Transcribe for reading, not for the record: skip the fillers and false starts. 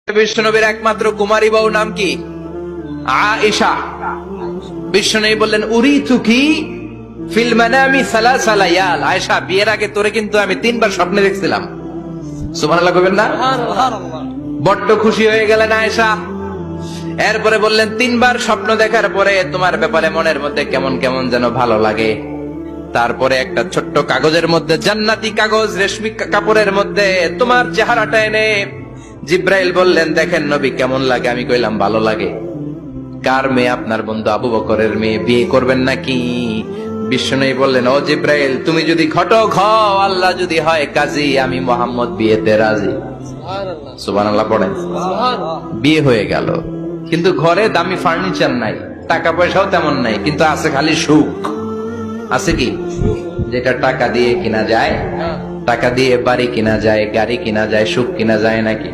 বিশ্বনবীর একমাত্র কুমারী বউ নাম কি? আয়েশা। বিশ্বনবী বললেন উরিতু কি ফিল মানামি সালাসা লায়াল। আয়েশা, বিয়ের আগে তোরে কিন্তু আমি 3 বার স্বপ্নে দেখছিলাম। সুবহানাল্লাহ কইবেন না? বড্ড খুশি হয়ে গেলেন আয়েশা। এরপরে বললেন 3 বার স্বপ্ন দেখার পরে তোমার ব্যাপারে মনের মধ্যে কেমন কেমন যেন ভালো লাগে। তারপরে একটা ছোট্ট কাগজের মধ্যে, জান্নাতি কাগজ, রেশমি কাপড়ের মধ্যে তোমার চেহারাটা এনে জিব্রাইল বললেন, দেখেন নবী কেমন লাগে? আমি কইলাম ভালো লাগে। কার মেয়ে? আপনার বন্ধু আবু বকরের মেয়ে, বিয়ে করবেন নাকি? বিশ্বনবী বললেন, ও জিব্রাইল, তুমি যদি ঘটক হও, আল্লাহ যদি হয় কাজী, আমি মুহাম্মদ বিয়েতে রাজি। সুবহানাল্লাহ পড়েন। বিয়ে হয়ে গেল, কিন্তু ঘরে দামি ফার্নিচার নাই, টাকা পয়সাও তেমন নাই, কিন্তু আছে খালি সুখ। আছে কি? যেটা টাকা দিয়ে কিনা যায়, টাকা দিয়ে বাড়ি কিনা যায়, গাড়ি কিনা যায়, সুখ কিনা যায় নাকি?